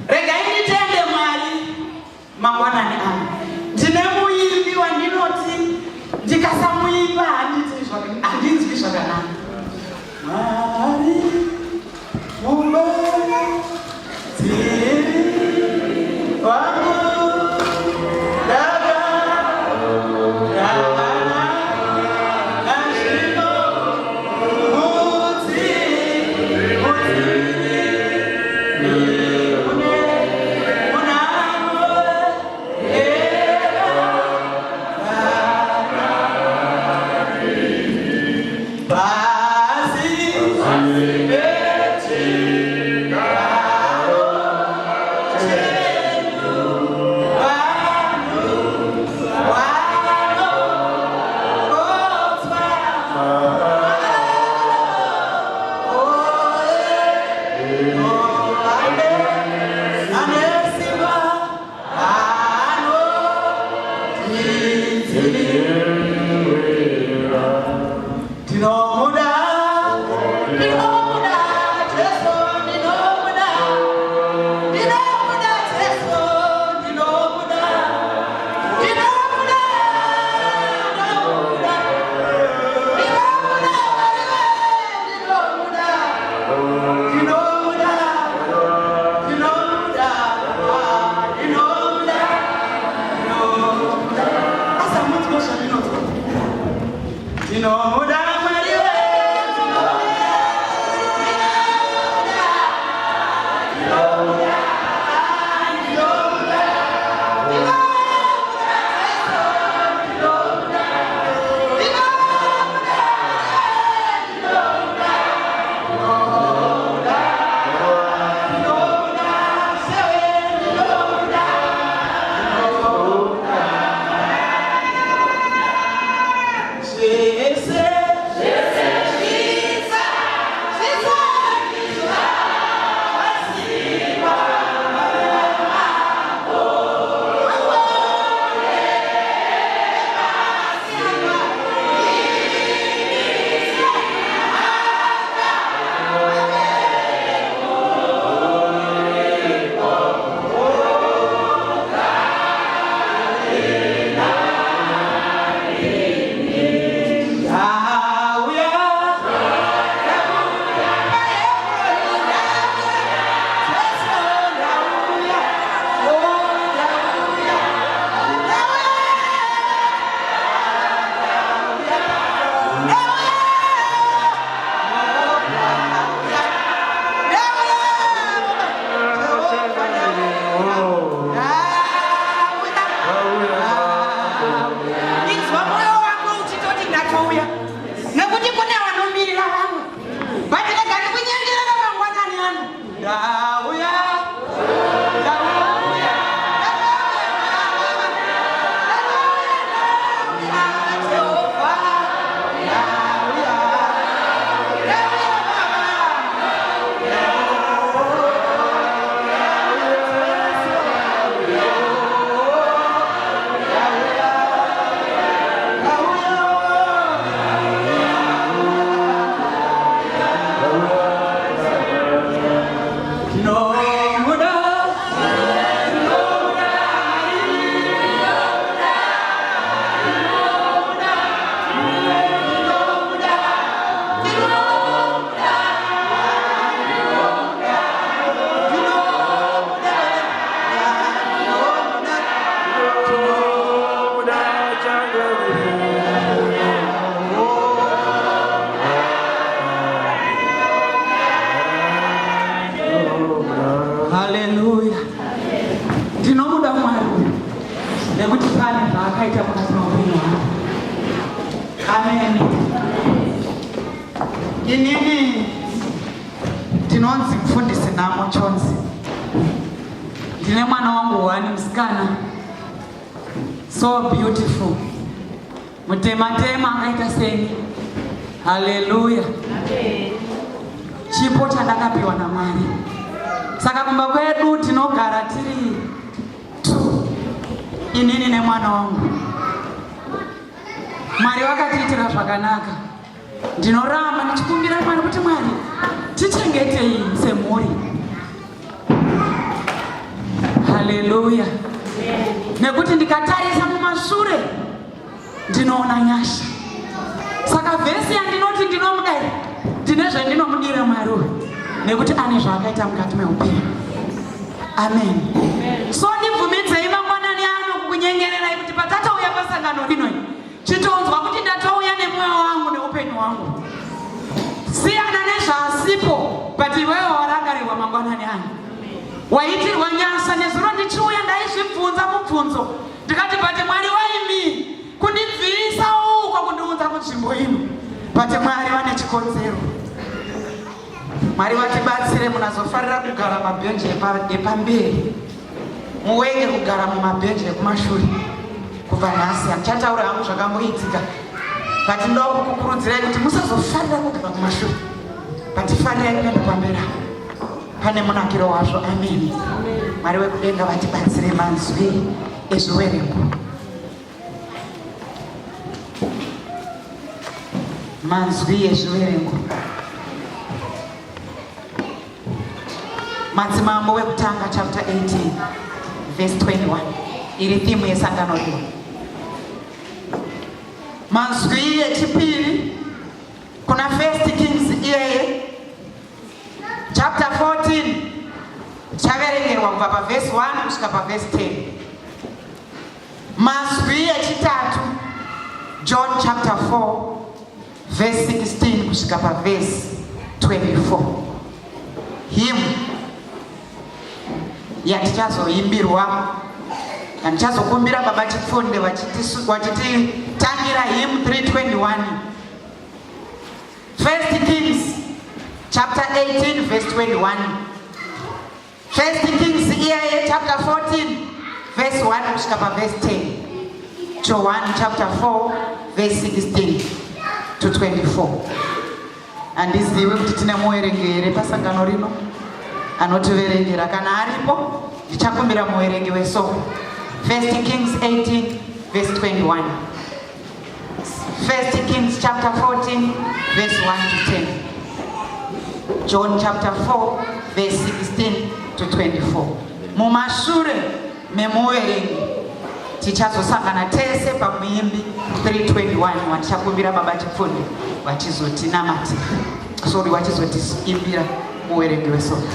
Regai nitende Mwari mangwanani ano. Ndine muimbi wandinoti ndikasamuimba handinzwi zvakanaka. Mwari mumba dziri wangu Inini tinonzi kufundise namo chonzi. Ndine mwana wangu wani musikana so beautiful. Mutema akaita seni. Hallelujah. Amen. Chipo chandakapiwa na Mwari. Saka kumba kwedu tinogara tiri tu. Inini ne mwana wangu. Mwari wakatiitira zvakanaka. Ndinoramba ndichikumbira Mwari kuti Mwari tichengete iyi semhuri. Haleluya. Nekuti ndikatarisa mumashure ndinoona nyasha. Saka vhesi yandinoti ndinomudai ndine zvandinomudira Mwari uyu nekuti ane zvaakaita mukati meupenyu. Amen. So ndibvumidzei mangwanani ano kukunyengererai kuti patatauya pasangano rino chitonzwa kuti ndatauya nemwoyo wangu neupenyu wangu. Siyana nezvaasipo but iwewe warangarirwa mangwanani ano. Waitirwa nyasa nezuro ndichiuya ndaizvibvunza mubvunzo ndikati bate Mwari waimi kundibvisa uko kundiunza kunzvimbo ino bate Mwari vane chikonzero. Mwari vatibatsire. Munazofarira kugara mabhenji epamberi, muwege kugara mumabhenji ekumashure. Kubva nhasi handichataura hangu zvakamboitika but ndoda kukukurudzirai kuti musazofarira kugara kumashure but farirai kuenda pamberi. Pane munakiro wazvo. Amen. Mwari wekudenga vatibatsire manzwi ezviwerengo. Manzwi ezviwerengo. Madzimambo wekutanga chapter 18 verse 21. Iri thimu yesangano rino. Manzwi echipiri kuna 1 Kings iyeye chapter 14 chaverengerwa kubva paverse 1 kusvika paverse 10. Manzwi echitatu John chapter 4 verse 16 kusvika paverse 24. Hymn yatichazoimbirwa yandichazokumbira baba Chifunde vachititangira hymn 321. 1 Kings chapter 18 verse 21. 1 Kings chapter 14 verse 1 kusvika paverse 10. John chapter 4 verse 16 to 24. Handizivi kuti tine muverengi here pasangano rino anotiverengera. Kana aripo ndichakumbira muverengi wesoko. 1 Kings 18 verse 21. 1 Kings chapter 14 verse 1 to 10. John chapter 4 verse 16 to 24. Mumashure memuverengi tichazosangana tese pamuimbi 321 watichakumbira baba Chifunde vachizotinamatia. Sorry, vachizotiimbira muverengi wesoko.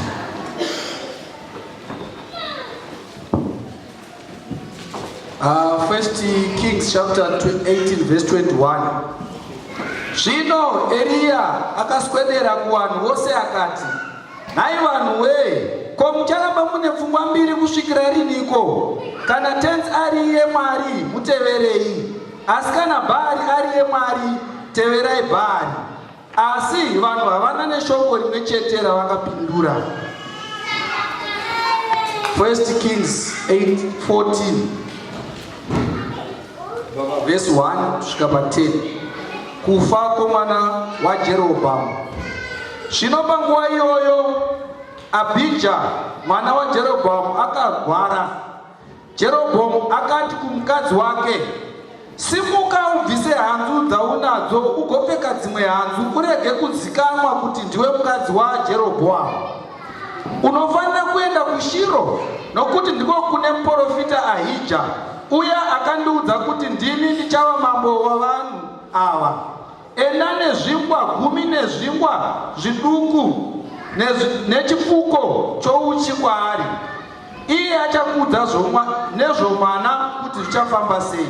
First Kings chapter 18 verse 21. Zvino Elia akaswedera kuvanhu vose akati, nhai vanhu wee, ko mucharamba mune pfungwa mbiri kusvikira riniko? Kana tenzi ari iye Mwari, muteverei; asi kana Bhaari ari iye Mwari, teverai Bhaari. Asi vanhu havana neshoko rimwe chete ravakapindura. 1 Kings 8:14 verse 1 kusvika pa10. Kufa kwomwana waJerobhoamu. Zvino panguva iyoyo Abhija mwana waJerobhoamu akarwara. Jerobhoamu akati kumukadzi wake, simuka ubvise hanzu dzaunadzo ugopfeka dzimwe hanzu, urege kuzikanwa kuti ndiwe mukadzi waJerobhoamu. Unofanira kuenda kuShiro, nokuti ndiko kune muprofita Ahija, uya akandiudza kuti ndini ndichava mambo wavanhu ava. Enda nezvingwa 10 nezvingwa zviduku nechifuko chouchi kwaari. Iye achakuudza nezvomwana kuti zvichafamba sei.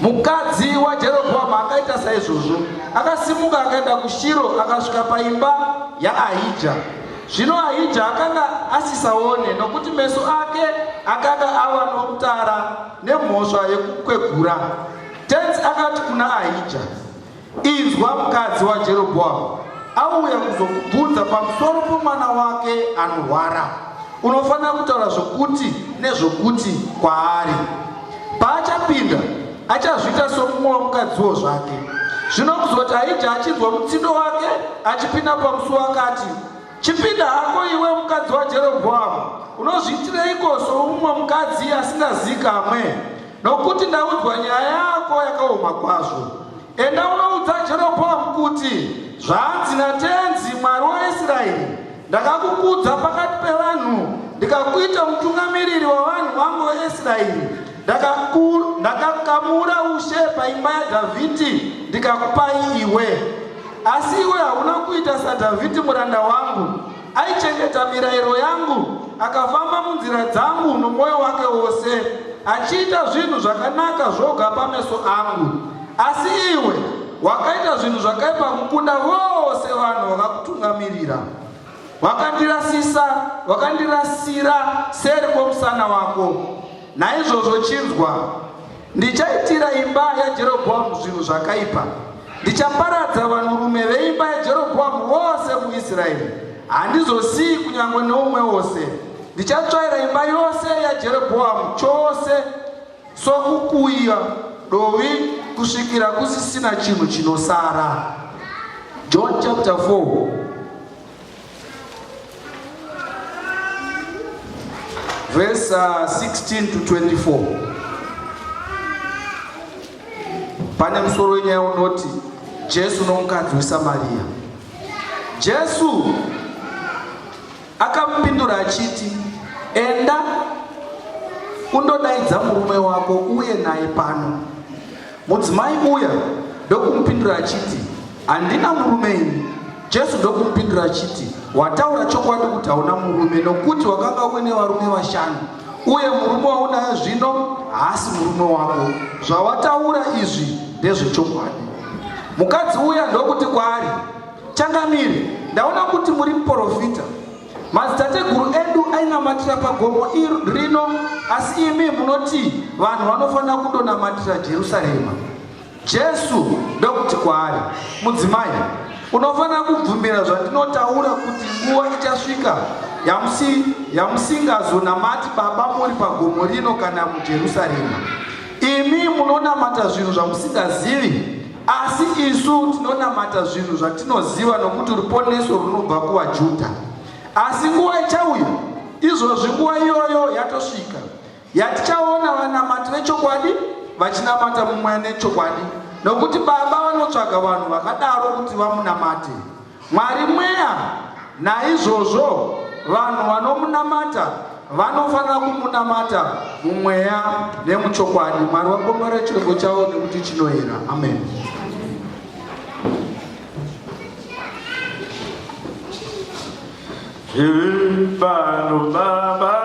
Mukadzi waJerobhoamu akaita saizvozvo. Akasimuka akaenda kuShiro akasvika paimba yaAhija. Zvino Ahija akanga asisaone, nokuti meso ake akanga ava nomutara nemhosva yekukwegura. Tenzi akati kuna Ahija, inzwa mukadzi waJerobhoamu auya kuzokubvunza pamusoro pomwana wake anorwara. Unofanira kutaura zvokuti nezvokuti kwaari. Paachapinda achazviita somumwe wamukadziwo zvake. Zvino kuzoti Ahija achinzwa mutsindo wake achipinda pamusuo akati, chipinda hako iwe mukadzi waJerobhoamu, unozviitireiko somumwe mukadzi asingazivi kamwe? Nokuti ndaudzwa nyaya yako yakaoma kwazvo. Enda unoudza Jerobhoamu kuti, zvanzi natenzi Mwari waIsraeri, ndakakukudza pakati pevanhu ndikakuita mutungamiri vaIsraeri, ndakakamura ushe paimba yaDhavhidhi ndikakupai iwe. Asi iwe hauna kuita saDhavhidhi muranda wangu, aichengeta mirayiro yangu, akafamba munzira dzangu nomwoyo wake wose, achiita zvinhu zvakanaka zvoga pameso angu. Asi iwe wakaita zvinhu zvakaipa kukunda vose vanhu vakakutungamirira. Wakandirasira seri kwomusana wako. Naizvozvo chinzwa, ndichaitira imba yaJerobhoamu zvinhu zvakaipa. Ndichaparadza vanhurume veimba yaJerobhoamu vose muIsraeri. Handizosiyi kunyange noumwe wose. Ndichatsvaira imba yose yaJerobhoamu chose sokukuyiwa dovi kusvikira kusisina chinhu chinosara. John chapter 4 verse 16 to 24. Pane musoro wenyaya unoti Jesu nomukadzi weSamaria. Jesu akamupindura achiti, enda undodaidza murume wako uye naye pano. Mudzimai uya ndokumupindura achiti, handina murume ini. Jesu ndokumupindura achiti, wataura chokwadi kuti hauna murume, nokuti wakanga uine varume 5, uye murume waunaye zvino haasi murume wako. Zvawataura izvi ndezvechokwadi. Mukadzi uya ndokuti kwaari, changamire, ndaona kuti muri muprofita. Madzitateguru edu ainamatira pagomo rino, asi imi munoti vanhu vanofanira kundonamatira Jerusarema. Jesu ndokuti kwaari, mudzimai, unofanira kubvumira zvandinotaura kuti nguva ichasvika yamusingazonamati Baba muri pagomo rino kana muJerusarema. Imi munonamata zvinhu zvamusingazivi, asi isu tinonamata zvinhu zvatinoziva, nokuti ruponeso runobva kuvaJudha. Asi nguva ichauya, izvozvi nguva iyoyo yatosvika, yatichaona vanamati vechokwadi vachinamata mumweya nechokwadi, nokuti Baba vanotsvaga vanhu vakadaro kuti vamunamate. Mwari mweya, naizvozvo vanhu vanomunamata vanofanira kumunamata mumweya nemuchokwadi. Mwari vakombera chirego chavo nekuti chinoera. Amen. Pano Baba,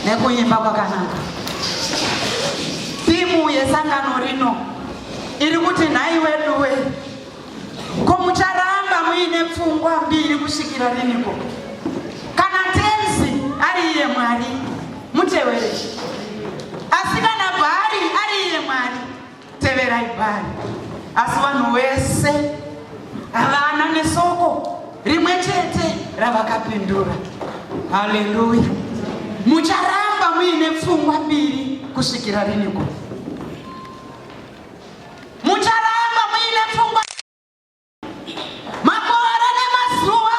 nekuimba kwakanaka. Timu yesangano rino iri kuti nhai weduwe, ko mucharamba muine pfungwa mbiri kusvikira riniko? Kana tenzi ari iye Mwari, mutevere. Asi kana Bhaari ari iye Mwari, teverai Bhaari. Asi vanhu vese havana nesoko rimwe chete ravakapindura. Haleluya. Mucharamba muine pfungwa mbiri kusvikira riniko? Mucharamba muine pfungwa makore nemazuva,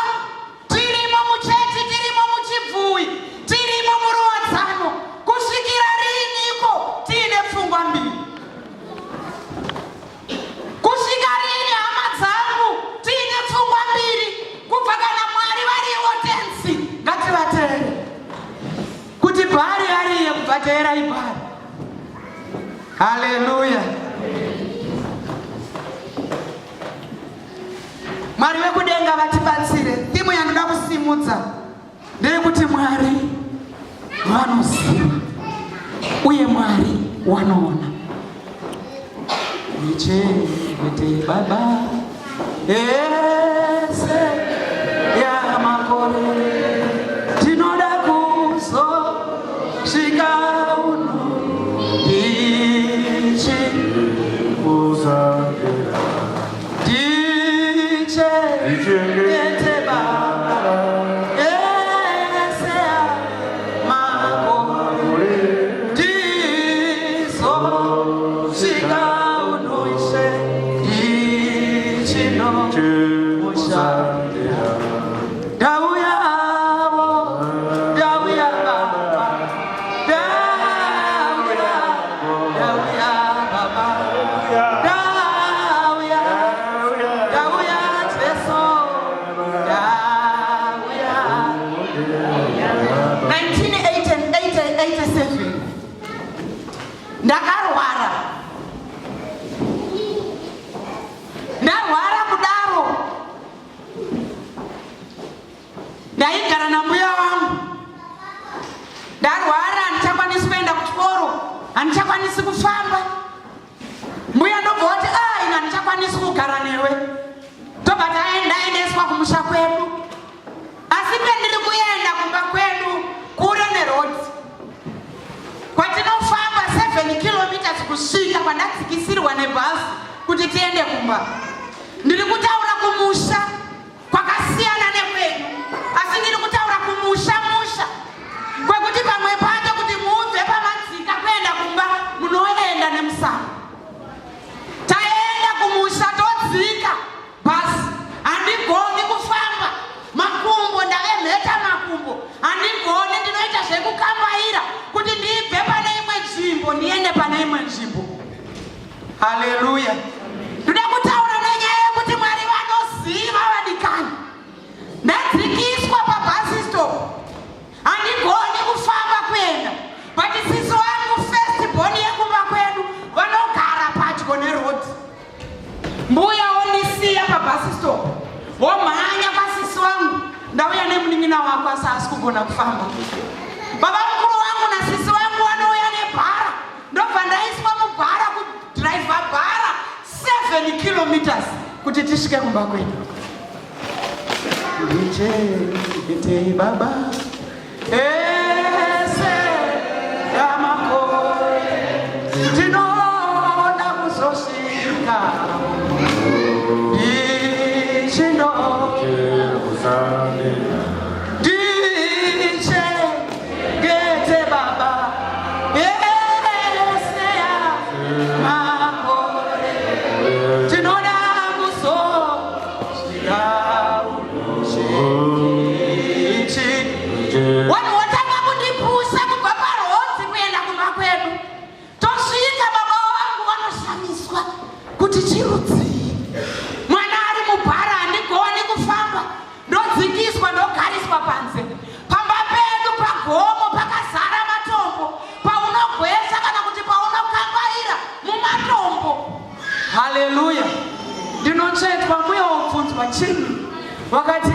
tirimo muchechi, tirimo muchibvuyi, tirimo muruwadzano, kusvikira riniko tiine pfungwa mbiri? Kusvika rini hama dzangu tiine pfungwa mbiri? Kubva kana Mwari variwo tenzi, ngativateere. Kuti Bhaari ariye, kubva teerai Bhaari. Haleluya. Mwari wekudenga vatibatsire. Timu yandoda kusimudza ndeyekuti Mwari vanoziva uye Mwari wanoona. Nichengete Baba ese ya makore, tinoda kuzosvika uno. Nichengete Baba ese ya makore, tizosvika uno ishe ichino mushandira. Dauya avo, dauya Baba, dauya Baba, dauya Jesu, dauya. 1987 ndakarwara. Ndarwara kudaro, ndaigara nambuya wangu. Ndarwara, handichakwanisi kuenda kuchikoro, handichakwanisi kufamba. Mbuya ndobva kuti ina handichakwanisi kugara newe. Tobva ndaendeswa kumusha kwedu. Asi pendiri kuenda kumba kwedu kure nerodzi, kwatinofamba 7 kilometers kusvika kwandadzikisirwa nebhazi kuti tiende kumba. Ndiri kutaura kumusha kwakasiyana nekwenyu, asi ndiri kutaura kumusha kwekuti pamwe pacho kuti mubve pamadzika kuenda kumba munoenda nemusana. Taenda kumusha todzika basi, handigoni kufamba makumbo, ndavemheta makumbo, handigoni, ndinoita zvekukambaira kuti ndibve pane imwe nzvimbo ndiende pane imwe nzvimbo. Haleluya. Ndoda kutaura nenyaya yekuti Mwari vanoziva vadikani. Ndadzikiswa pabhasi stop, handigoni kufamba kuenda, but sisi wangu first born yekumba kwedu vanogara padyo nerodhi. Mbuya ondisiya pabhasi stop, womhanya pasisi wangu, ndauya nemunin'ina wako asi haasi kugona kufamba. Baba mukuru wangu nasisi wangu vanouya nebhara, ndobva ndaiswa mubhara kudhiraivha bhara 7 kilometers kuti tisvike kumba kwedu. Nichengete Baba ese ya makore, tinoda kuzosvika ichino. Nichengete Baba ese ya makore, tinoda kuzosvika vanhu votanga kundipusha kubva parodzi kuenda kumba kwedu. Tosvika, baba vangu vanoshamiswa kuti chirudzii, mwana ari mubhara, handigoni kufamba. Ndodzikiswa ndogariswa panze. Pamba pedu pagomo pakazara matombo, paunogwesa kana kuti paunokambaira mumatombo. Haleluya. Ndinotsvetwa muya wobvunzwa chini, wakati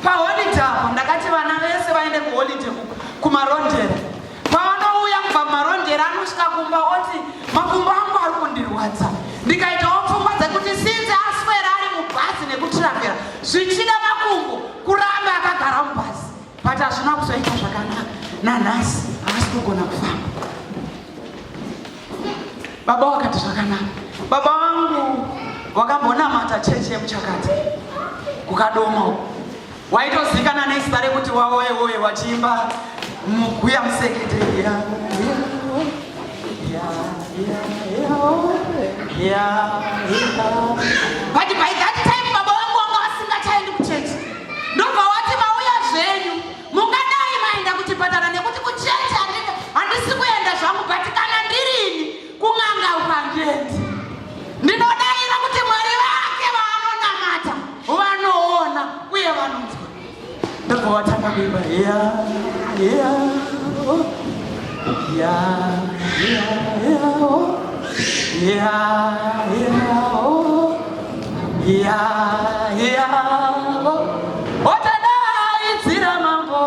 paholidhe apo ndakati vana vese vaende kuholidhe kumarondera. atogera anosvika kumba oti makumbo angu ari kundirwadza. Ndikaitawo pfungwa dzekuti sinzi aswera ari mubhazi nekutirapira zvichida makumbo kuramba akagara mubhazi, but hazvina kuzoita zvakanaka. Nanhasi haasi kugona kufamba. Baba wakati zvakanaka. Baba wangu wakambonamata chechi yemuchakati kukadoma, waitozikana nezita rekuti wawoye wachiimba mukuya musekete but by that time baba wangu wanga vasingachaendi kuchechi. Ndobva wati mauya zvenyu mungadai maenda kuchipatara nekuti kuchechi handisi kuenda zvangu, but kana ndirini kung'anga ukangeti. Ndinodavira kuti Mwari vake vaanonamata vanoona uye vanonzwa. Ndobva watanga kuimba otadaidzira mambo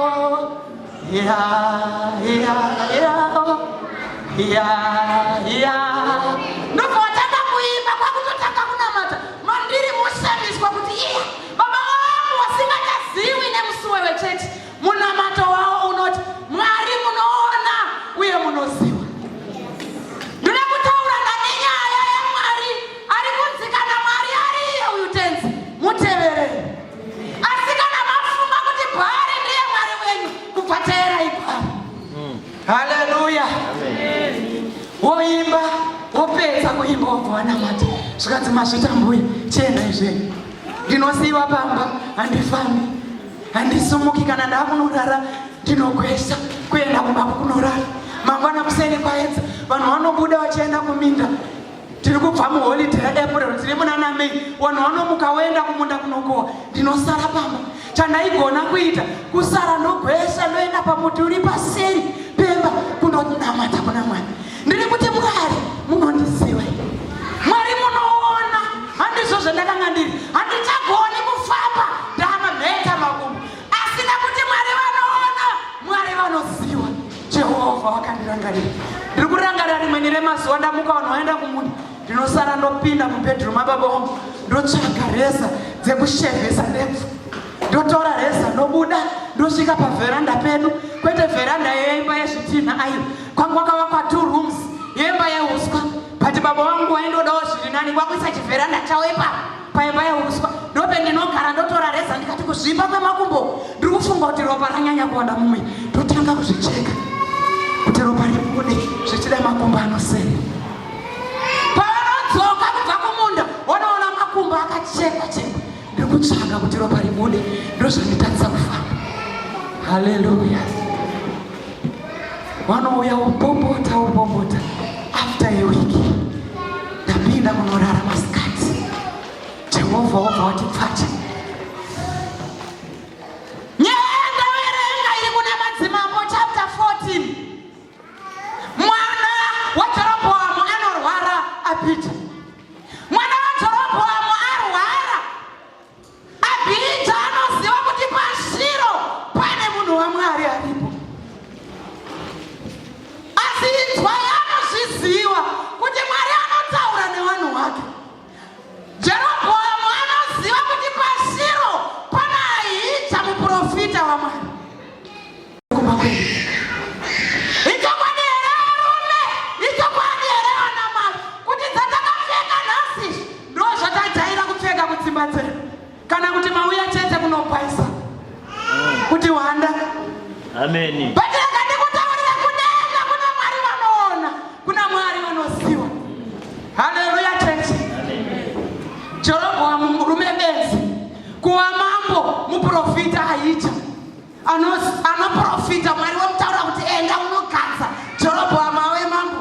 ndobva watanga kuimba kwakutotanga kunamata. Mandiri musamiswa kuti baba vangu vasingachazivi nemusuwe wechechi munamato wavo unoti Mwari munoona uye munoziva. Ndine kutaura nenyaya yaMwari ari kunzikana. Mwari ariye uyu tenzi muteverei. Asi kana mafunga kuti Bhaari ndiye Mwari wenyu, kubva teerai Bhaari. Haleluya. Woimba wopedza kuimba wobva wanamata zvikanzi mazvita mbuya chiendai zvenyu. Ndinosiyiwa pamba, handifambi, handisumuki. Kana ndaakunorara ndinogwesha kuenda kumba kunorara. Mangwana kuseni kwaedza vanhu vanobuda vachienda kuminda. Tiri kubva muholidhe yaApril, tiri muna Mei. Vanhu vanomuka voenda kumunda kunokohwa. Ndinosara pamba. Chandaigona kuita kusara ndogwesha ndoenda pamuti uri paseri pemba kundonamata kuna Mwari. Ndiri kuti Mwari munondiziva, Mwari munoona. Handizvo zvandakanga ndiri. Handichagoni kufamba ndamamheta makumbo, asi nekuti Mwari vanoona, Mwari vanoziva. Jehovha wakandirangarira. Ndiri kurangarira rimweni remazuva ndamuka vanhu vaenda kumunda. Ndinosara ndopinda mubhedroom ababa wangu ndotsvaga reza dzekushevhesa ndebvu. Ndotora reza ndobuda ndosvika pavheranda pedu, kwete vheranda yeimba yezvitinha ayo, kwangu kwakavakwa 2 rooms yeimba yeuswa. But baba wangu waindodawo zviri nani kwakuisa chivheranda chawo ipapo paimba yeuswa. Ndope ndinogara ndotora reza ndikati kuzvimba kwemakumbo ndiri kufunga kuti ropa ranyanya kuwanda mumwe. Ndotanga kuzvicheka kuti ropa ribude zvichida makumbo anoseri. Pavanodzoka kubva kumunda wanoona makumbo akachekwa chekwa. Ndiri kutsvaga kuti ropa ribude, ndozvanditadzisa kufamba. Haleluya. Vanouya wopombota. After a week ndapinda kunorara masikati. Jehovha wobva wati pfacha. Nyaya ndaverenga iri kuna Madzimambo chapter 14. Mwana waJerobhoamu anorwara Abhija. Mwana waJerobhoamu arwara, Abhija anoziva kuti paShiro pane munhu waMwari aripo. Asi inzwa yanozviziva kuti Mwari anotaura nevanhu vake. Jerobhoamu anoziva kuti paShiro pana Ahija muprofita waMwari. Ichokwadi here varume, ichokwadi here vanamai, kuti dzatakapfeka nhasi ndo zvatajaira kupfeka kudzimba dzedu. Kana kuti mauya chete kunokwaisa kuti wanda. Amen. Batireka ndikutaurira kudenga kuna Mwari vanoona, kuna Mwari vanoziva. Haleluya chechi. Jerobhoamu murume benzi kuva mambo muprofita Ahija anoprofita. Mwari wamutaura kuti enda unogadza Jerobhoamu ave mambo.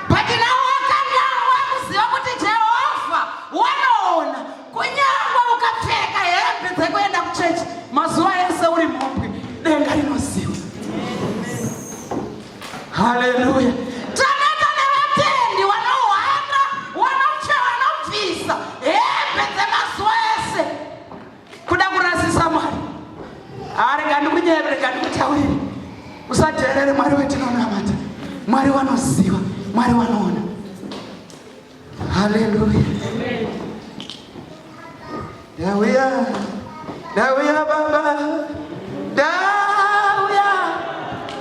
But nawo wakanga wakuziva kuti Jehovha wanoona, kunyangwa ukapfeka hembe dzekuenda kuchechi mazuva ese uri mhombwe, denga rinoziva. Haleluya. Taneta nevatendi vanohwanda, vanopfa, vanobvisa hembe dzemazuva ese kuda kurasisa Mwari. Rega ndikunyevere, rega ndikutaurire, usateerere Mwari wetinonamata. Mwari wanoziva, Mwari wanoona. Haleluya. Dauya, dauya baba, dauya,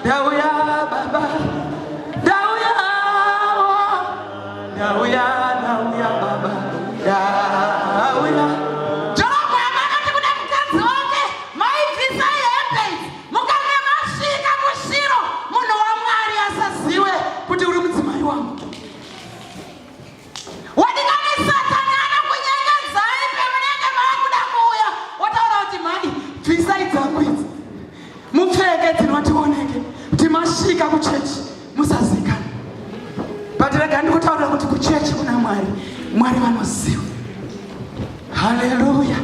dauya baba, dauya, dauya, dauya baba, dauya. Joroba yakati kuna mkazi wake, maivisa yembe, mukange mashika kushiro, muno wa Mwari asaziwe kuti uri mudzimai wangu. Wadikani Satani anakunyengedzai pemunenge makuda kuuya, wotaura kuti mai bvisa idzangu idzi mupfeke dzinotioneke kuti masvika kuchechi musazikana. But rega ndikutaurira kuti kuchechi kuna Mwari, Mwari vanoziva. Haleluya.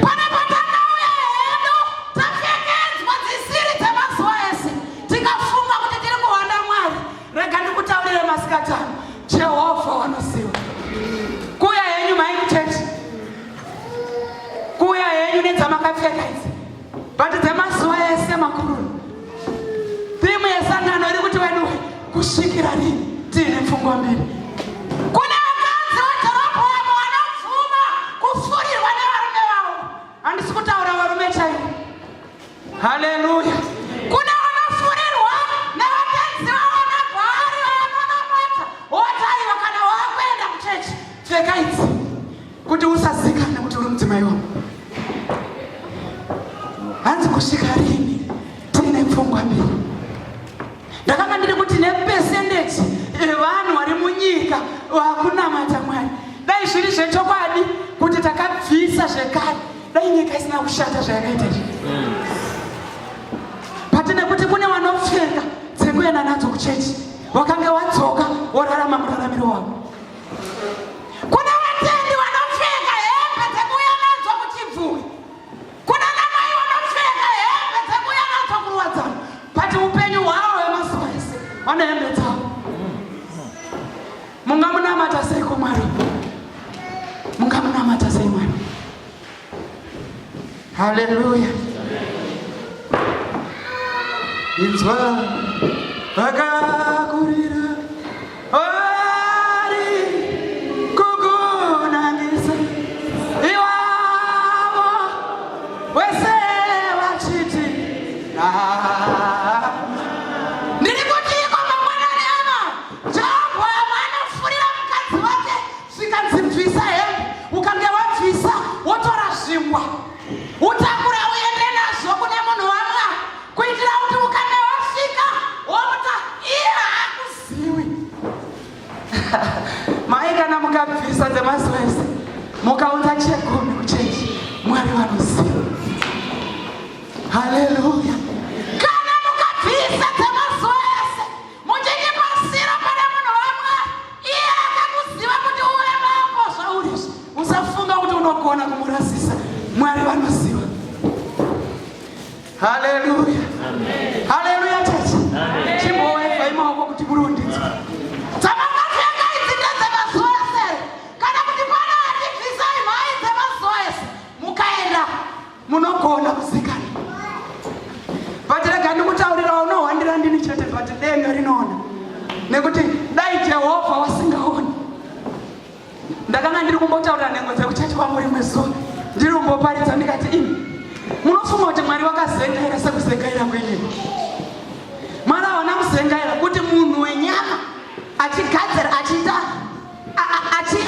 Pane patangauya hedu tapfekedzwa dzisiri dzemazuva ese tikafunga kuti tiri kuhanda Mwari. Rega ndikutaurire masikatano, Jehovha vanoziva. Kuya henyu mai kuchechi, kuya henyu nedzamakapfeka idzi, but dzemazuva ese makuru. Thimu yesangano iri kuti wedu kusvikira rini tiine pfungwa mbiri. Kuna vakadzi veJerobhoamu vanobvuma kufurirwa nevarume vavo. Handisi kutaura varume chaivo. Haleluya. Kuna vanofurirwa nevatenzi vavo naBhaari vavanonamata. Wotaiwa kana wakuenda kuchechi, pfeka idzi kuti usazikane kuti uri mudzimai wangu. Hanzi kusvika rini tiine pfungwa mbiri. Ndakanga ndiri kuti nepesendeji yevanhu vari munyika vakunamata Mwari, dai zviri zvechokwadi kuti takabvisa zvekare, dai nyika isina kushata zvayakaita izvi. But nekuti kune vanopfeka dzekuenda nadzo kuchechi, wakange wadzoka worarama muraramiro wako. Kuna vatendi vanopfeka hembe dzekuuya nadzo kuchibvuwi. Kuna namai vanopfeka hembe dzekuuya nadzo kuruwadzano. But upenyu hwavo hwemazuva ese vane hembe dzavo. Mungamunamata seiko Mwari? Mungamunamata sei Mwari? Haleluya. Inzwa vakakurira vari kukunangisa ivavo wese vachiti ndiri kuti iko mangwanani ama Jeroboamu anofurira mukadzi wake zvikanzi bvisa hembe. Ukange wabvisa wotora zvingwa utakura uende nazvo kune munhu waMwari, kuitira kuti ukange wasvika womuta iye haakuziwi. Mai kana mukabvisa dzemazuva ese mukaunza chegumi kuchechi, Mwari vanoziva. Haleluya. Kana mukabvisa dzemazuva ese muchinyipasira pane munhu waMwari, iye akakuziva kuti uve maoko zvaurizvi, usafunga kuti unogona kumurasisa. Mwari vanoziva. Haleluya. Haleluya chechi. Chimbowevhai maoko kuti murundidzwa. Dzamakapfeka idzi ndedzemazuva ese. Kana kuti pana atibvisai mhai dzemazuva ese, mukaenda munogona kuzikana. But rega ndikutaurira unohwandira ndini chete, but denga rinoona. Nekuti dai Jehovha wasingaoni. Ndakanga ndiri kumbotaurira nhengo dzekuchechi kwangu rimwe zuva, ndiri kumboparidza ndikati munofunga kuti Mwari wakazengaira sekuzengaira kwenyika. Mwari haana kuzengaira kuti munhu wenyama achigadzira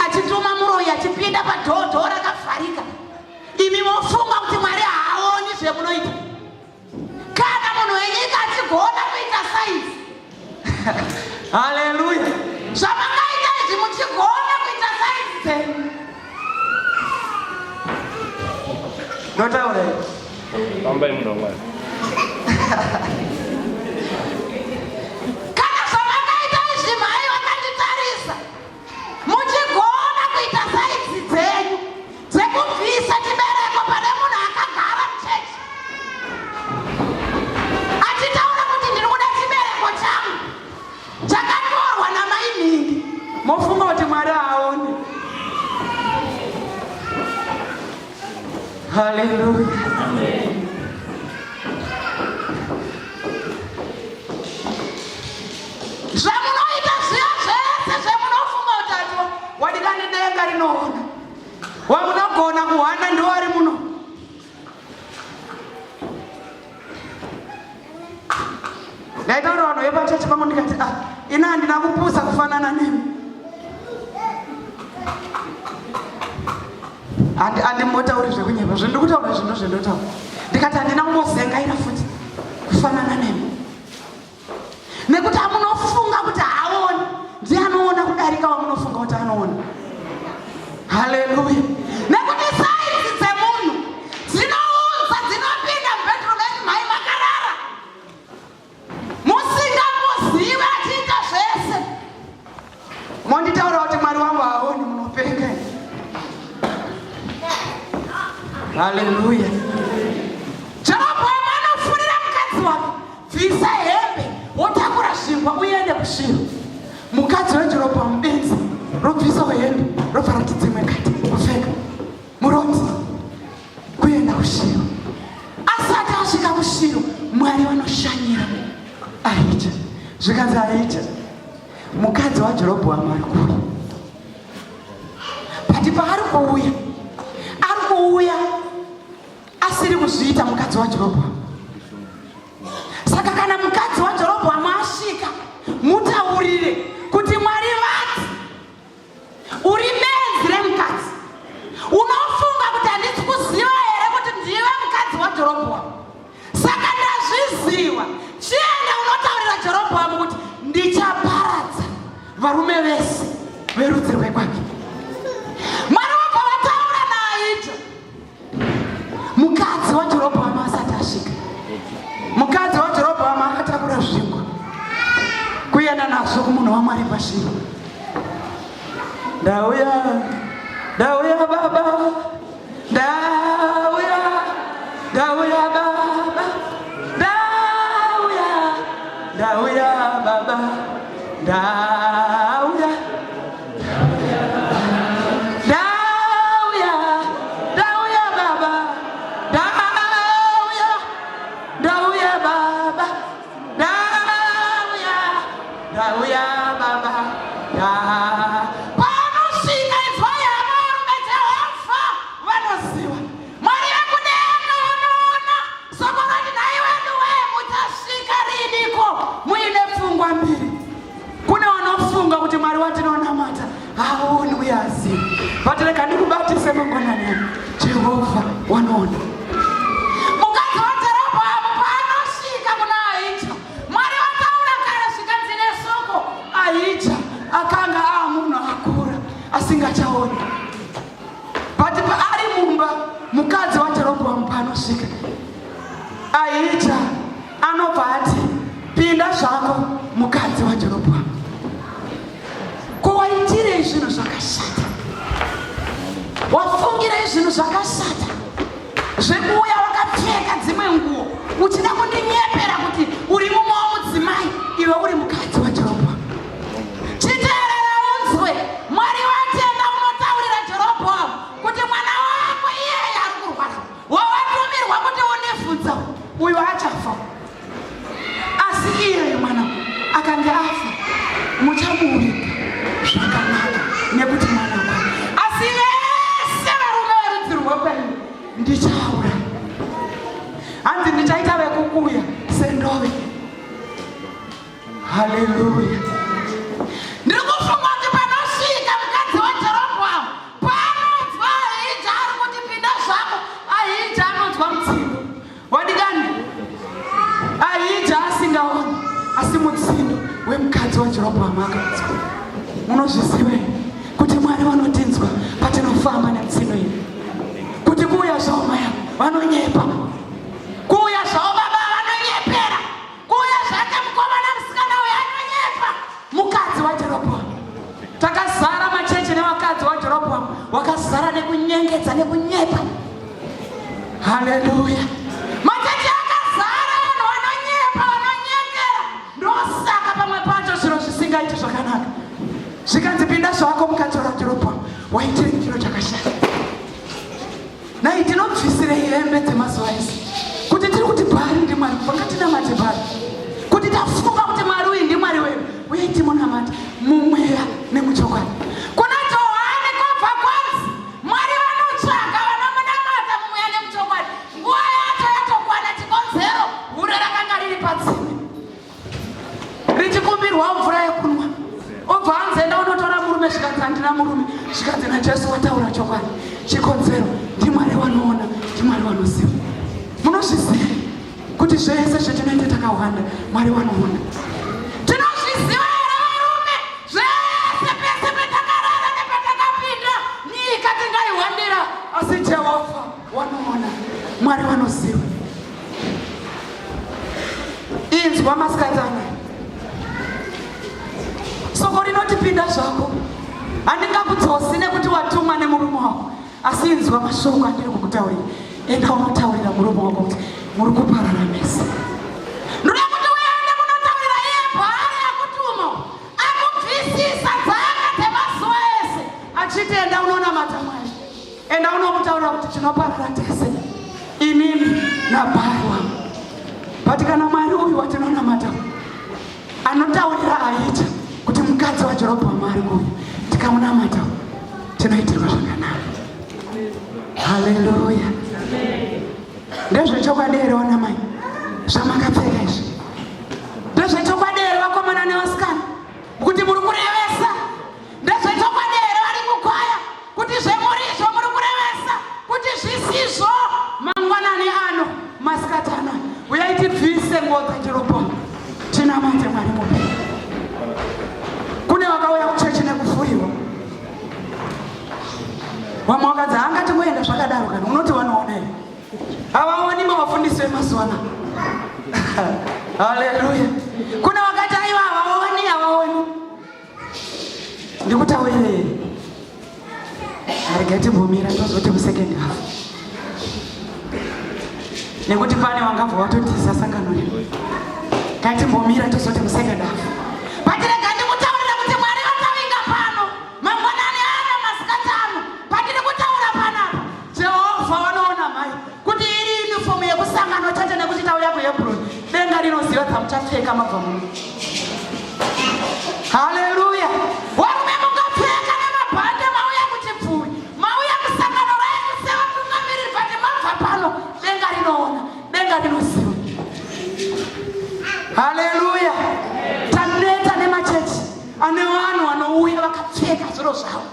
achituma muroyi achipinda padhodho rakavharika, imi mofunga kuti Mwari haaoni zvemunoita. Kana munhu wenyika achigona kuita saizi haleluya, zvamangaita izvi muchigona kuita saizi dzenyu. Ndotaura Pambai muno Mwari. kana zvamangaita izvi mhai vakanditarisa, muchigona kuita saizi dzenyu dzekubvisa chibereko pane munhu akagara muchechi achitaura kuti ndiri kuda chibereko changu chakanyorwa namai mhingi. Mofunga kuti Mwari haaoni. Haleluya. Zva anoona. Wamunogona kuhwana ndiwo ari muno. Ndaitaura vanhu vepachechi pangu ndikati ina handina kupusa kufanana nemi. Handimbotauri zvekunyepa zvendiri kutaura zvinhu zvendotaura. Ndikati handina kumbozengaira futi kufanana nemi. Nekuti hamunofunga kuti haoni. Ndiye anoona kudarika wamunofunga kuti anoona. Haleluya. Nekuti saidzi dzemunhu dzinounza dzinopinda mubhedhurumeni mai makarara. Musingambozive achiita zvese. Monditaura kuti Mwari wangu haoni munopenga. Haleluya. Jeroboamu anofurira mukadzi wake. Bvisa hembe wotakura zvingwa uende kuShiro. Mukadzi waJerobhoamu benzi robvisawo hembe robva rati dzimwe kati kupfeka murodzi kuenda kuShiro. Asati asvika kuShiro Mwari vanoshanyira Ahija. Zvikanzi Ahija mukadzi waJerobhoamu ari kuuya. Pati paari kuuya asiri kuzviita mukadzi waJerobhoamu. Saka kana mukadzi waJerobhoamu asvika mutaurire kuti Mwari vati uri benzi remukadzi. Unofunga kuti handisi kuziva here kuti ndiwe mukadzi waJerobhoamu. Saka ndazviziva. Chienda unotaurira Jerobhoamu kuti ndichaparadza varume vese verudzi rwekwake. Mwari wabva vataura naAhija. Mukadzi waJerobhoamu asati asvika, mukadzi waJerobhoamu akatakura zvingwa kuenda nazvo kumunhu waMwari paShiro. Ndauya baba, ndauya baba, ndauya baba, ndauya baba, ndauya baba, ndauya baba, panosvika ifa yavarume Jehovha vanoziva. Mwari vekudenonona sokoroti naiwedu wee muchasvika riniko muine pfungwa mbiri. Kune vanofunga kuti Mwari watinonamata haoni uye hazivi. Vatireka ndikubatise mangwanani ano Jehovha wanoona. Mukadzi waJerobhoamu paanosvika kuna Ahija, Mwari vataura kare zvikanzi nesoko Ahija akanga munhu akura asingachaoni. Pati paari mumba mukadzi waJerobhoamu paanosvika, Ahija anobva ati pinda zvako mukadzi waJerobhoamu. Kowaitirei zvinhu zvakashata, wafungirei zvinhu zvakashata zvekuuya wakapfeka dzimwe nguo uchida kundinyepera kuti uri mumwe womudzimai iwe uri mukadzi waJerobhoamu. Chiteerera unzwe. Mwari vatenda unotaurira Jerobhoamu kuti mwana wako iyeye ari kurwara wawatumirwa kuti undivhudza uyu achafa. Asi iyeye mwana akanga afa muchamuurika zvakanaka nekuti mwana wako. Asi vese varume verudzi rwekwenyu ndichaura. Hanzi ndichaita vekukuya sendove. Haleluya. Ndiri kufunga kuti panosvika mukadzi waJerobhoamu panonzwa Ahija ari kuti pinda zvako. Ahija anonzwa mutsindo. Wadikani? Ahija asingaoni asi mutsindo wemukadzi waJerobhoamu akanzwa. Munozviziva here kuti Mwari vanotinzwa patinofamba nemutsindo iyi. Kuti kuuya zvavo maya vanonyepa, kuuya zvavo baba vanonyepera, kuuya zvake mukomana musikana uyu anonyepa. Mukadzi waJerobhoamu. Takazara machechi nevakadzi waJerobhoamu wakazara nekunyengedza nekunyepa. Haleluya. Machechi akazara vanhu vanonyepa, vanonyengera. Ndosaka pamwe pacho zviro zvisingaiti zvakanaka. Zvikanzi pinda zvako mukadzi waJerobhoamu. Waitirei chiro chakashata. Nai tinobvisirei hembe dzemazuva ese kuti tiri kuti Bhaari ndiMwari pakatinamate Bhaari, kuti tafunga kuti Mwari uyu ndiMwari wedu uye timunamate mumweya nemuchokwadi. Kuna Johani kwabva handina murume. Zvikadzi naJesu wataura chokwadi. Chikonzero ndiMwari wanoona, ndiMwari wanoziva. Munozviziva kuti zvese zvetinoita takawanda Mwari wanoona. Tinozviziva here varume, zvese pese petakarara nepetakapinda nyika tingaiwandira, asi Jehovha wanoona, Mwari wanoziva. Inzwa masikatana, soko rinotipinda zvako. Handingakudzosi nekuti watumwa nemurume wako, asi inzwa mashoko andiri kukutaurira. Enda unotaurira murume wako kuti muri kuparara mese. Ndoda kuti uende kunotaurira iye paari akutuma, akubvisisa dzaka dzemazuva ese, achiti enda unonamata Mwari. Enda unomutaurira kuti tinoparara tese, inini naBhari wangu. But kana Mwari uyu watinonamata anotaurira Ahija kuti mukadzi waJerobhoamu ari kuuya, tikamunamata tinoitirwa zvakanaka. Haleluya. Ndezvechokwadi here vanamai zvamakapfeka izvi? Ndezvechokwadi here vakomana nevasikana kuti muri kurevesa? Ndezvechokwadi here vari kukwaya kuti zvemurizvo muri kurevesa? Kuti zvisizvo mangwanani ano masikatana uyai tibvise nguo dzaJerobhoamu tinamate Mwari mupenyu. Kune vakauya kuchechi nekufuriwa. Vamwe vakadzi angati kuenda zvakadaro kana unoti vanoona here? Havaoni mavafundisi vemazuva ano. Haleluya. Kuna wakati aiwa havaoni. Ndikutaurire arigatimbomira tozoti musekendi hafu. Nekuti pane wangabva watotisa sangano rino. Ngatimbomira tozoti musekendi hafu. Patirega ndikutaurira kuti Mwari vatavinga pano. Mangwanani ana masikatano. Patiri kutaura panapa. Jehovha wanoona mai. Kuti iri uniform yekusangano chete nekuti tauya kuHebhroni. Denga rinoziva dzamuchapfeka mabva muno. Haleluya. Varume mungapfeka nemabhande mauya kuchipfuuri. Mauya kusangano renyu sevatungamiriri bhati mabva pano. Denga rinoona. Denga rinoziva. Haleluya. Taneta nemachechi ane vanhu vanouya vakapfeka zviro zvavo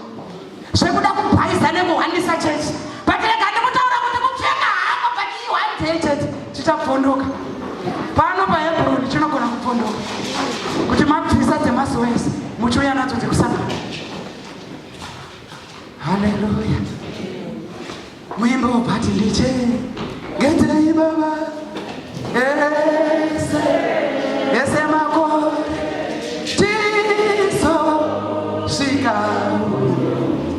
zvekuda kubhaisa nekuhwandisa chechi. Patirega ndikutaura kuti kupfeka hako pachiihwandei chete chitabvondoka. Pano paHebhroni chinogona kubvondoka kuti mabvisa dzemazuva ese muchiuya nadzo dzekusangana. Haleluya. Muimbe wobhati ndichengetei Baba ese makore tizosvika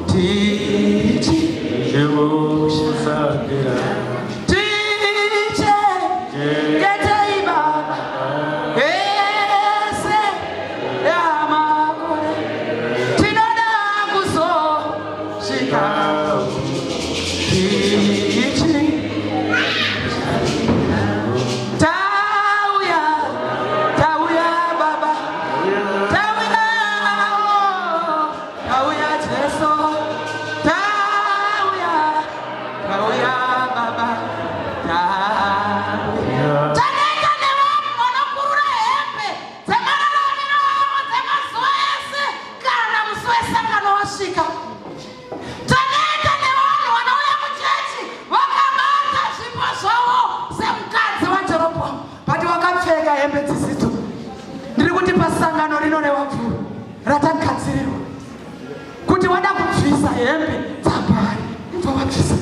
tichimushandira tichengetei Baba ese makore tinoda kuzosvika sangano rino revapfuri ratagadzirirwa kuti wada kubvisa hembe dzabhari ibva wabvisa.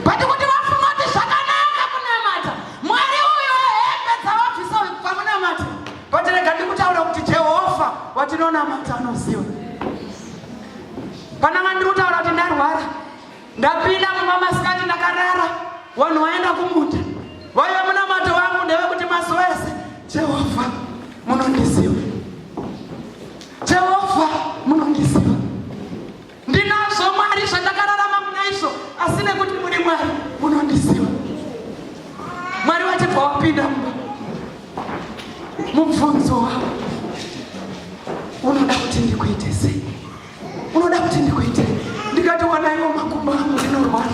Pati kuti vafunga kuti zvakanaka kunamata Mwari uyo hembe dzavabvisa pamunamata. Patirega ndikutaura kuti Jehovha watinonamata anoziva. Pananga ndiri kutaura kuti ndarwara ndapinda mumba masikati ndakarara vanhu vaenda kumunda vaive munamato wangu ndevekuti mazuva ese Jehovha munondiziva. Jehovha munondiziva. Ndinazvo Mwari zvandakararama munaizvo asi nekuti muri Mwari munondiziva. Mwari vachibva wapinda mumba mubvunzo wavo unoda kuti ndikuite sei? Unoda kuti ndikuite. Ndikati wanaiwo makumbo angu ndinorwara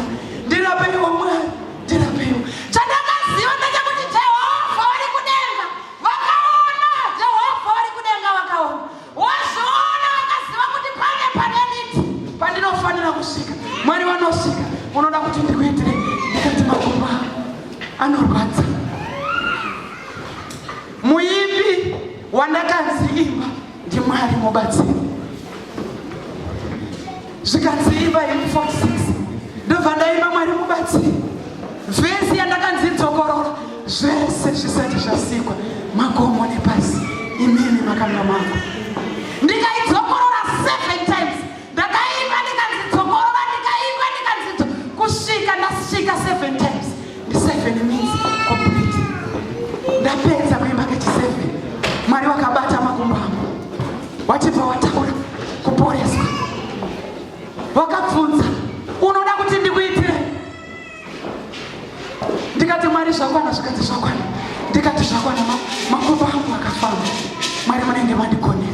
ndirapeiwo Mwari ndirapeiwo. Chandakaziva ndechekuti Jehovha vari kudenga vakaona. Jehovha vari kudenga vakaona. Wazviona vakaziva kuti pane pane miti zvinondifadza. Muimbi wandakanziimba ndiMwari mubatsiri. Zvikanziimba mu46 ndobva ndaimba Mwari mubatsiri. Vhesi yandakanzidzokorora zvese zvisati zvasikwa magomo nepasi imini makanga mangu. Ndikaidzokorora 7 times. Ndakaimba ndikanzidzokorora ndikaimba kusvika ndasvika 7 times. Ndi 7 means complete. Ndapedza kuimba kechi7 Mwari wakabata makumbo angu. Wachibva wataura kuporeswa. Wakabvunza unoda kuti ndikuitire? Ndikati Mwari zvakwana. Zvikati zvakwana. Ndikati zvakwana makumbo angu akafamba. Mwari munenge mandikonera.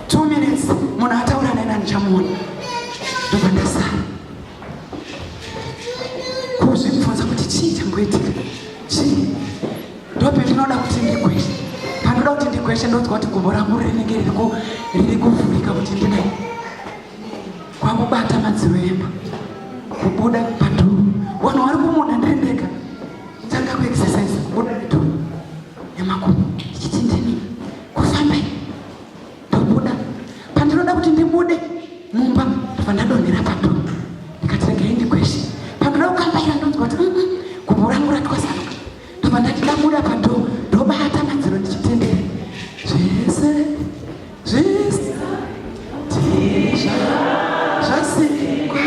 2 minutes munhu ataura nena ndichamuona. Ndobva ndasara kuzvibvunza kuti chii chamboitika. Chii? Ndope ndinoda kuti ndigweshe. Panoda kuti ndigweshe ndonzwa kuti gumbo rangu rinenge riri kuvhurika kuti ndidai. Kwakubata madziro emba. Kubuda padhoo. Vanhu vari kumunda ndiri ndega. Tanga kuexercise kubuda padhoo yemakumbo. Ndichiti ndini kufamba. Ndobuda. Pandinoda kuti ndibude mumba ndobva ndadonhera padhoo. Ndikati regai ndigweshe. Pandinoda kukambaira ndonzwa kuti gumbo rangu ratwasanuka. Ndobva ndati ndabuda padhoo ndobata madziro ndichitendera. Zvese zvasikwa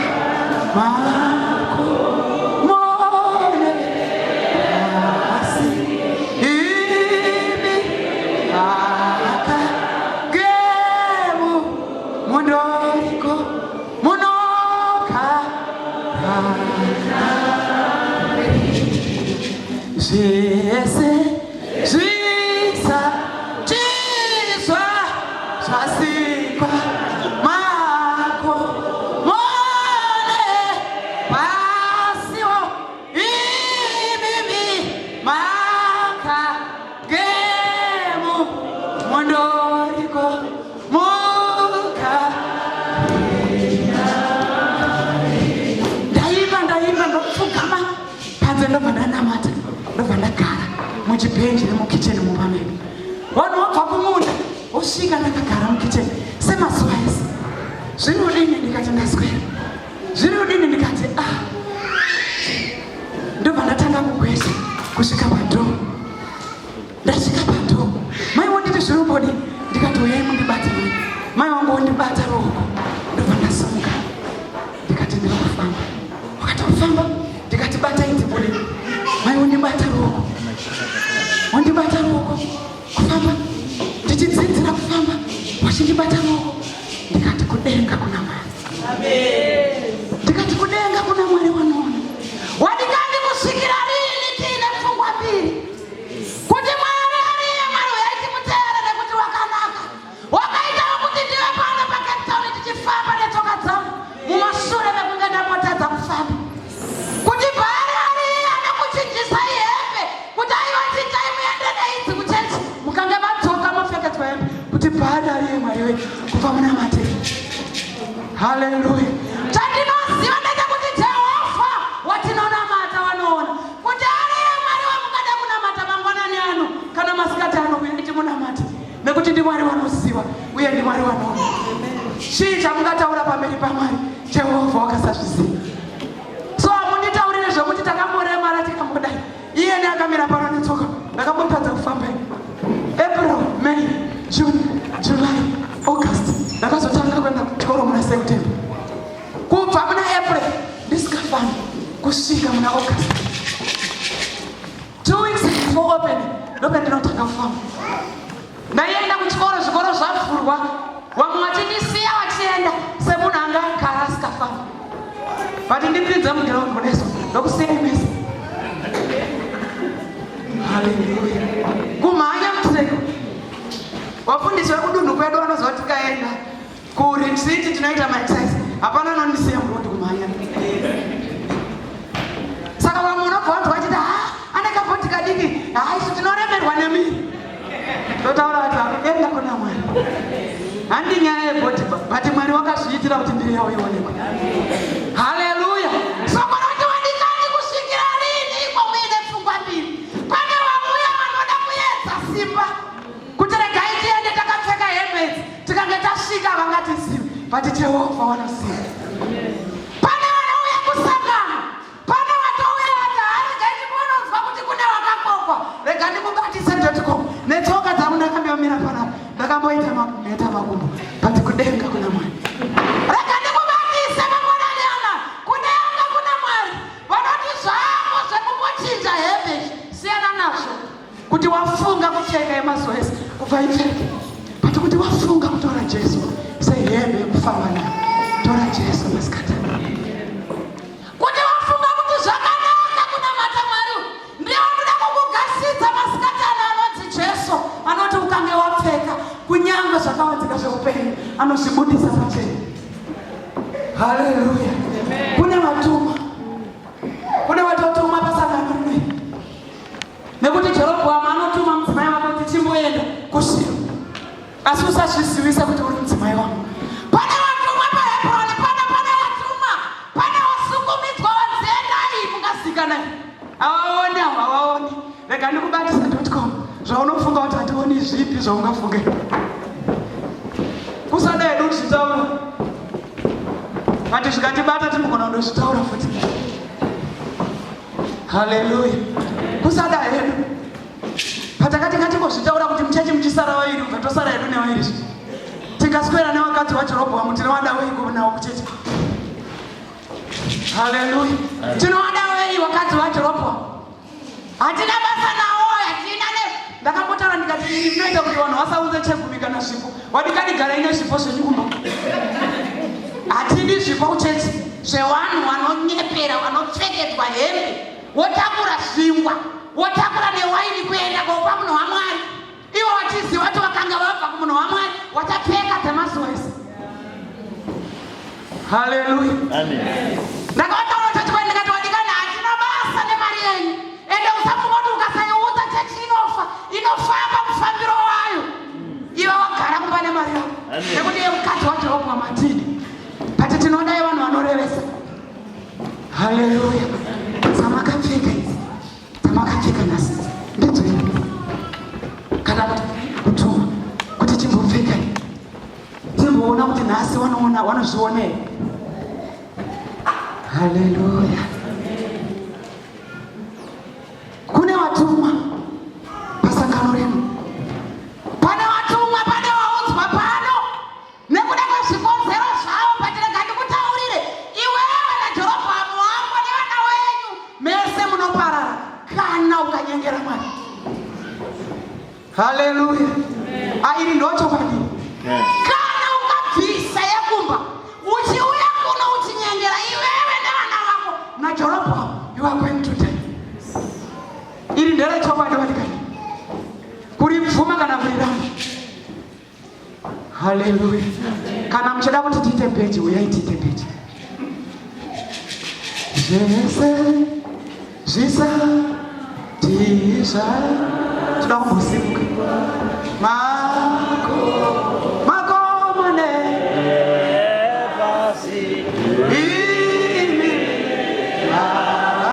makomone asi imi akagemu mundoriko munokara zvese zvisatizwa zvasikwa makomone pasiwo imimi makagemu mundoriko ndaimba ndopfugama panze ndobva ndanamata ndobva ndagara muchibhenji nemukicheni mumameni. Vanhu vabva kumunda vosvika ndakagara mukicheni semazuva ese. Zvinodini? Ndikati ndaswera. Zvinodini? Ndikati ndobva ndatanga kugwesha kusvika padhoo. Ndasvika padhoo mai wonditi zvirombodi. Ndikati uyai mundibate mai. Mai wangu wondibata ruoko. Ndobva ndasimuka ndikati ndiri kufamba. Wakati kufamba ndikati batai ndibude. Mai wondibata ruoko. Wondibata ruoko kufamba ndichidzidzira kufamba wachindibata ruoko. Ndikati kudenga kuna Mwari. Ndikati kudenga kuna Mwari wanoona. Wadikandi kusvikira rini tine pfungwa mbiri kuti Mwari ariye Mwari waiti muteere nekuti wakanaka. Wakaitawo kuti ndive pano paCape Town tichifamba netsoka dzangu mumashure mekunge ndambotadza kufamba. Kuti Bhari ariye anokuchinjisa ihembe kuti aiwa chitai muende neidzi kuchechi mukange madzoka mopfekedzwa hembe kuti Bhari ariye Mwari wedu kubva muna materi. Haleluya. Chandinoziva ndechekuti Jehovha watinonamata wanoona kuti ariye Mwari wamungada kunamata mangwanani ano kana masikati ano kuiti munamata nekuti ndi Mwari wanoziva uye ndi Mwari wanoona. Chii chamungataura pamberi paMwari Jehovha wakasazviziva. So hamunditaurire zvokuti takamboremara tikambodai. Iye neakamira pano netsoka ndakambotadza kufamba. April, May, June, July, August ndakazotanga kuenda kuchikoro muna September. Kubva muna April ndisikafamba kusvika muna August. 2 weeks before opening ndope ndinotanga kufamba. Ndaienda kuchikoro zvikoro zvavhurwa. Vamwe vachindisiya vachienda semunhu anga agara asikafamba. Vati ndipinze mugiraundi kuneso ndokusiya imesi. Haleluya. Kumhanya mutseko. Wafundisi vekudunhu kwedu vanozva tikaenda kuretreat tinoita maexercise. Hapana anondisiya murondi kumhanya. Saka vamwe unobva vanhu vachiti ane kabhoti kadiki isu tinoremerwa nemiri. Totaura vati enda kuna Mwari. Handi nyaya yebhoti but Mwari wakazviitira kuti mbiri yawo ionekwe. Haleluya. Soko kuti wadikani kusvikira rini but Jehovah wanasiya. Pane vanauya kusangana, pane vatouya vatari gaitibona uzva kuti kune vakakokwa. Rega ndikubatise.com netsoka dzangu ndakambomira panapa ndakamboita makumbo but kudenga kuna Mwari. Rega ndikubatise mamonanyana kudenga kuna Mwari. Vanoti zvako zvekungochinja hembe siyana nazvo. Kuti wafunga kucheka yemazoezi kubva ipfeke, but kuti wafunga kutora Jesu sehembe yekufamba nayo, tora Jesu masikati. Kuti wafunga kuti zvakanaka kunamata Mwari, ndiye unoda kukugasidza masikati anonzi Jesu, anoti ukange wapfeka kunyange zvakawanzika zveupenyu anozvibudisa pachena. Haleluya. Kune vatotuma pasangano rineri. Nekuti Jerobhoamu anotuma mudzimai wake kuti chimboenda kuShiro, asi usazvizivisa kuti uri mudzimai wangu. Pane vatumwa paHebhuroni, pane vatumwa, pane wasukumidzwa wadzendai mungazikanai. Havaoni. Rega ndikubatisa.com zvaunofunga kuti hationi zvipi zvaungafunge. Kusada hedu kuzvitaura, kuti zvikatibata tinogona kundozvitaura futi. Haleluya. Kusada hedu patakati ngatingozvitaura kuti muchechi muchisara vairi ubva tosara hedu nevairi. Tikaswera nevakadzi vaJerobhoamu tinovada wei nawo kuchechi? Haleluya. Tinovada wei vakadzi vaJerobhoamu? Hatina basa nawo, hatina ndakambotaura ndikati ini ndinoita kuti vanhu vasaunze chegumi kana zvipo. Wadikanigara ine zvipo zvenyumba. Hatidi zvipo kuchechi zvevanhu vanonyepera, vanopfekedzwa hembe, wotakura zvingwa, wotakura newaini kuenda kopa munhu waMwari. Ivo vachiziva kuti vakanga vabva kumunhu waMwari watapfeka dzemazoezi. Haleluya. Amen. Ndakataura kuti ndikati wadikana hatina basa nemari yenyu. Ende usafunga kuti ukasaiudza chechi inofamba mufambiro wayo. Ivo wagara kumba nemari yako. Nekuti iye mukadzi waJerobhoamu hatidi. But tinoda vanhu vanorevesa. Haleluya. Dzamakapfeka idzi, dzamakapfeka nhasi ndedzoini. Kana kuti kutuma kuti chimbopfeka chimboona kuti nhasi vanozviona here. Haleluya. Kune vatumwa pasangano renu, pane vatumwa, pane vaudzwa pano nekuda kwezvikonzero zvavo. Patirega ndikutaurire iwewe naJerobhoamu wangu nevana wenyu mese munoparara kana ukanyengera Mwari. Haleluya. Iri ndochokwadi. Kana ukabvisa yekumba uchiuya kuno uchinyengera iwewe nevana vako naJerobhoamu, you are going to die. Iri nderechokwadi vadikani, kuri bvuma kana kuriramba. Haleluya. Kana muchida kuti tiite bheji, uyai tiite bheji. Zvese zvisatizva toda kumbosimuka.